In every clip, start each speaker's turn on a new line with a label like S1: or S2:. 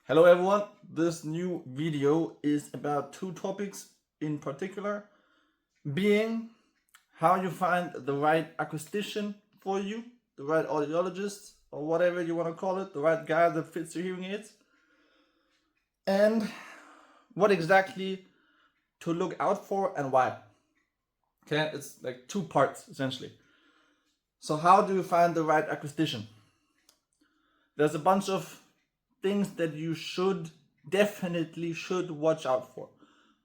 S1: Hello everyone, this new video is about two topics in particular, being how you find the right acquisition for you, the right audiologist or whatever you want to call it, the right guy that fits your hearing aids, and what exactly to look out for and why. Okay, it's like two parts essentially. So how do you find the right acquisition? There's a bunch of things that you definitely should watch out for.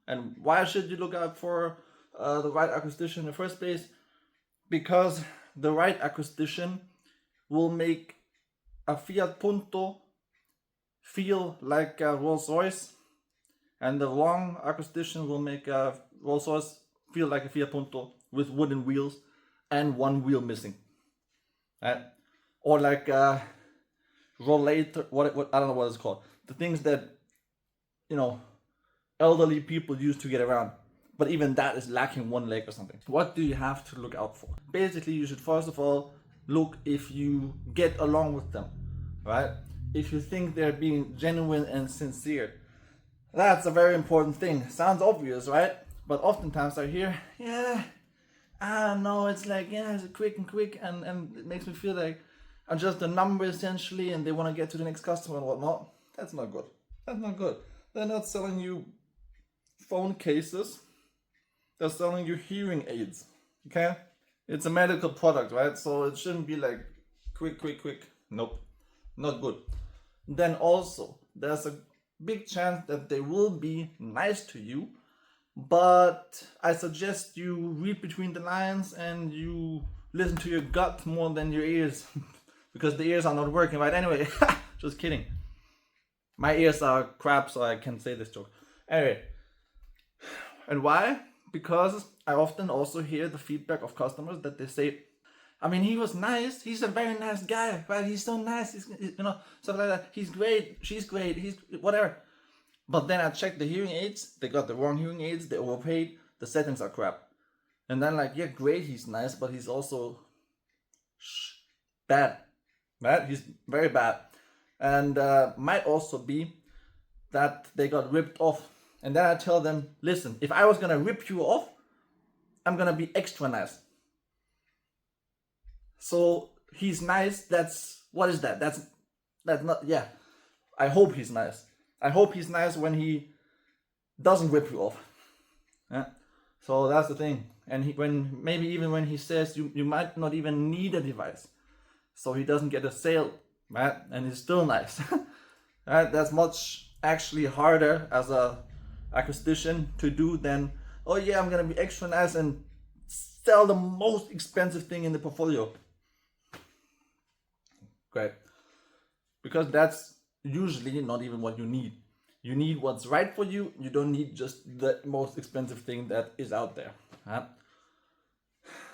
S1: And why should you look out for the right acquisition in the first place? Because the right acquisition will make a Fiat Punto feel like a Rolls Royce, and the wrong acquisition will make a Rolls Royce feel like a Fiat Punto with wooden wheels and one wheel missing. Right? Or like a rollator, what I don't know what it's called. The things that elderly people use to get around. But even that is lacking one leg or something. What do you have to look out for? Basically, you should first of all look if you get along with them, right? If you think they're being genuine and sincere. That's a very important thing. Sounds obvious, right? But oftentimes I hear, I don't know, it's like, it's quick, and it makes me feel like I'm just a number essentially, and they want to get to the next customer and whatnot. That's not good. That's not good. They're not selling you phone cases. They're selling you hearing aids. Okay? It's a medical product, right? So it shouldn't be like quick. Nope. Not good. Then also, there's a big chance that they will be nice to you, but I suggest you read between the lines and you listen to your gut more than your ears. Because the ears are not working right anyway. Just kidding. My ears are crap, so I can say this joke. Anyway. And why? Because I often also hear the feedback of customers that they say, he was nice. He's a very nice guy, right? He's so nice. He's, stuff like that. He's great. She's great. He's whatever. But then I checked the hearing aids. They got the wrong hearing aids. They overpaid. The settings are crap. And then great. He's nice, but he's also bad. Right? He's very bad. And might also be that they got ripped off. And then I tell them, listen, if I was going to rip you off, I'm going to be extra nice. So he's nice. What is that? That's not, I hope he's nice. I hope he's nice when he doesn't rip you off. Yeah. So that's the thing. And maybe even when he says you might not even need a device. So he doesn't get a sale, right? And he's still nice. Right? That's much actually harder as a acquisition to do than, I'm gonna be extra nice and sell the most expensive thing in the portfolio. Great. Because that's usually not even what you need. You need what's right for you. You don't need just the most expensive thing that is out there. Right?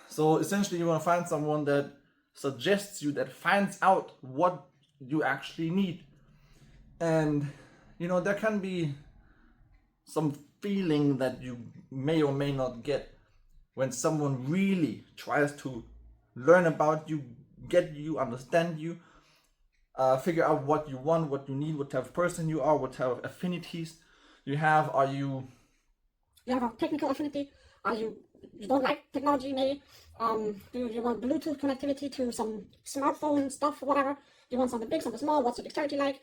S1: So essentially you want to find someone that suggests you, that finds out what you actually need. And there can be some feeling that you may or may not get when someone really tries to learn about you, get you, understand you, figure out what you want, what you need, what type of person you are, what type of affinities you have. You have a technical affinity? You don't like technology, maybe? Do you want Bluetooth connectivity to some smartphone stuff, whatever? Do you want something big, something small? What's your dexterity like?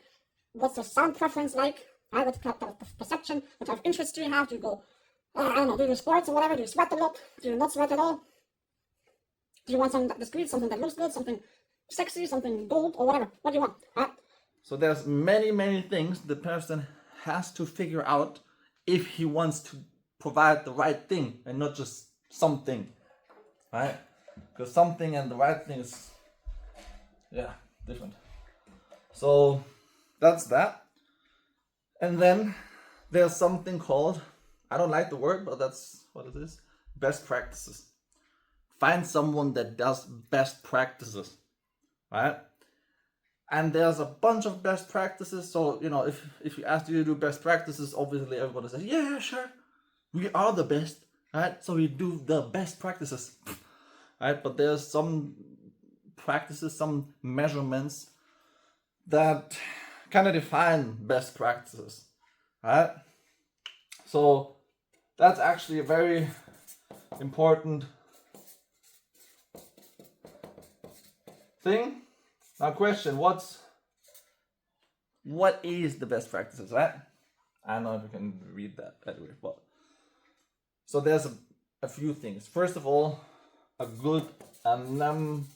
S1: What's your sound preference like? What type of perception? What type of interest do you have? Do you go, I don't know, do you do sports or whatever? Do you sweat a lot? Do you not sweat at all? Do you want something discreet, something that looks good, something sexy, something gold, or whatever? What do you want? So there's many things the person has to figure out if he wants to provide the right thing and not just something, right? Because something and the right thing is, different. So that's that. And then there's something called, I don't like the word, but that's what it is, best practices. Find someone that does best practices, right? And there's a bunch of best practices. So, if you ask you to do best practices, obviously everybody says, yeah, sure. We are the best, right? So we do the best practices, right? But there's some practices, some measurements that kind of define best practices, right? So that's actually a very important thing. Now question, what is the best practices, right? I don't know if you can read that anyway, but so there's a few things. First of all, a good anamnesis,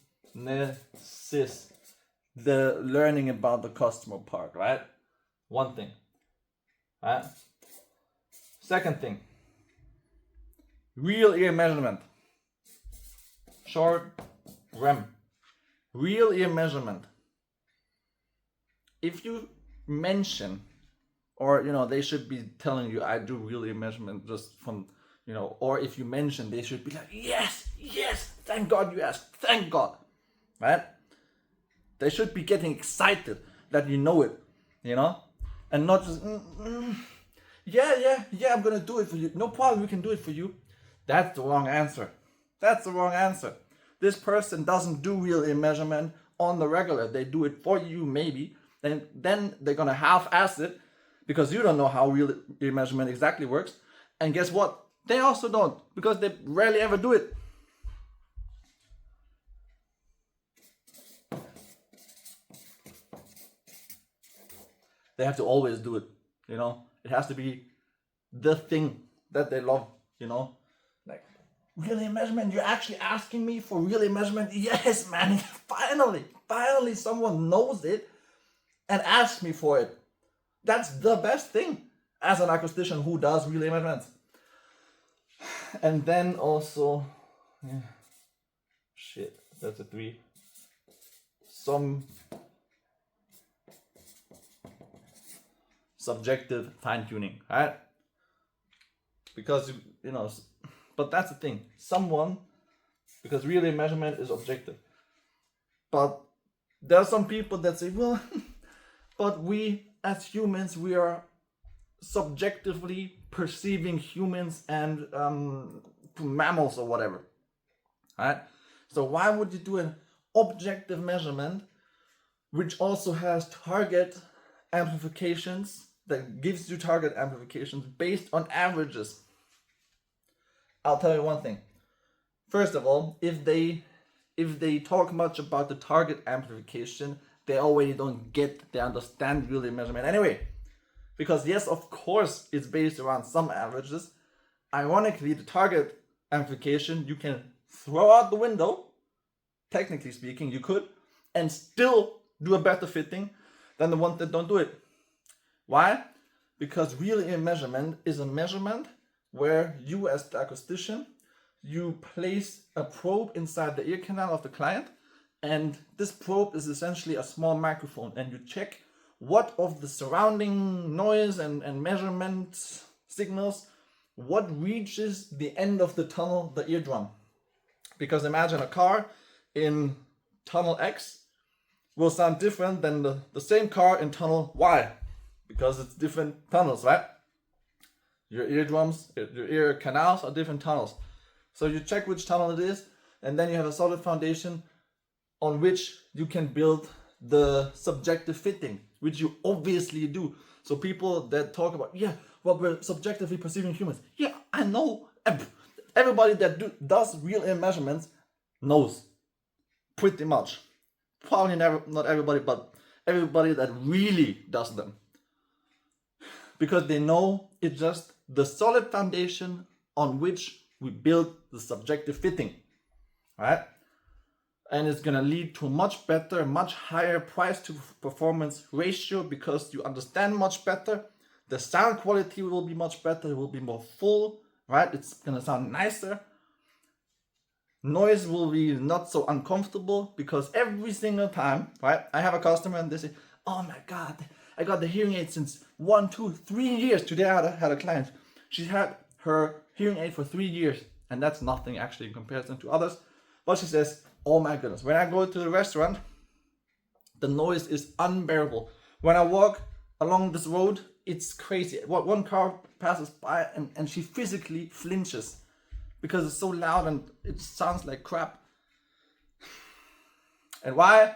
S1: the learning about the customer part, right? One thing, right? Second thing, real ear measurement. Short REM. Real ear measurement. If you mention, or they should be telling you, I do real ear measurement just from, or if you mention, they should be like, yes, thank God you asked, thank God, right? They should be getting excited that you know it, and not just, yeah, I'm gonna do it for you. No problem, we can do it for you. That's the wrong answer. This person doesn't do real ear measurement on the regular. They do it for you maybe, and then they're gonna half-ass it because you don't know how real ear measurement exactly works. And guess what? They also don't, because they rarely ever do it. They have to always do it, It has to be the thing that they love, Like, real ear measurement? You're actually asking me for real ear measurement? Yes, man, finally someone knows it and asks me for it. That's the best thing as an acoustician who does real ear measurements. And then also, that's a 3. Some subjective fine-tuning, right? Because but that's the thing. Because real ear measurement is objective. But there are some people that say, well, but we as humans, we are subjectively perceiving humans and mammals or whatever, right? So why would you do an objective measurement which also has target amplifications, that gives you target amplifications based on averages? I'll tell you one thing. First of all, if they talk much about the target amplification, they already they understand real ear measurement anyway. Because yes, of course, it's based around some averages. Ironically, the target amplification you can throw out the window, technically speaking, you could, and still do a better fitting than the ones that don't do it. Why? Because real ear measurement is a measurement where you as the acoustician, you place a probe inside the ear canal of the client, and this probe is essentially a small microphone, and you check what of the surrounding noise and measurement signals, what reaches the end of the tunnel, the eardrum. Because imagine a car in tunnel X will sound different than the same car in tunnel Y, because it's different tunnels, right? Your eardrums, your ear canals are different tunnels. So you check which tunnel it is, and then you have a solid foundation on which you can build the subjective fitting, which you obviously do. So people that talk about, we're subjectively perceiving humans. Yeah, I know. Everybody that does real ear measurements knows, pretty much. Probably not everybody, but everybody that really does them. Because they know it's just the solid foundation on which we build the subjective fitting, right? And it's gonna lead to a much better, much higher price to performance ratio, because you understand much better. The sound quality will be much better, it will be more full, right? It's gonna sound nicer. Noise will be not so uncomfortable, because every single time, right? I have a customer and they say, oh my God, I got the hearing aid since 1, 2, 3 years. Today I had a client. She had her hearing aid for 3 years, and that's nothing actually in comparison to others. But she says, oh my goodness, when I go to the restaurant, the noise is unbearable. When I walk along this road, it's crazy. One car passes by and she physically flinches because it's so loud and it sounds like crap. And why?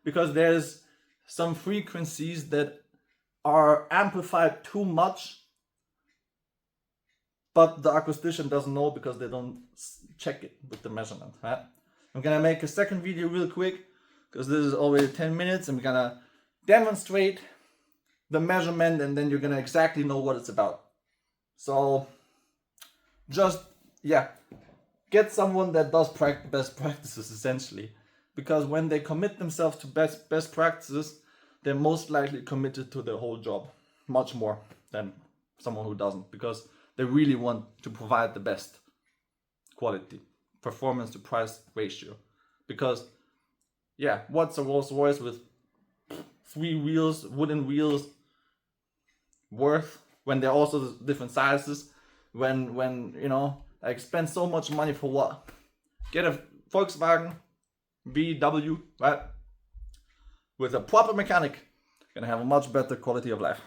S1: Because there's some frequencies that are amplified too much, but the acoustician doesn't know because they don't check it with the measurement, right? I'm gonna make a second video real quick because this is already 10 minutes. I'm gonna demonstrate the measurement and then you're gonna exactly know what it's about. So just, yeah, get someone that does best practices essentially, because when they commit themselves to best practices, they're most likely committed to their whole job much more than someone who doesn't, because they really want to provide the best quality, performance to price ratio. Because yeah, what's a Rolls Royce with 3 wheels, wooden wheels, worth when they're also different sizes? When you know, I spend so much money for what? Get a Volkswagen VW, right? With a proper mechanic, gonna have a much better quality of life.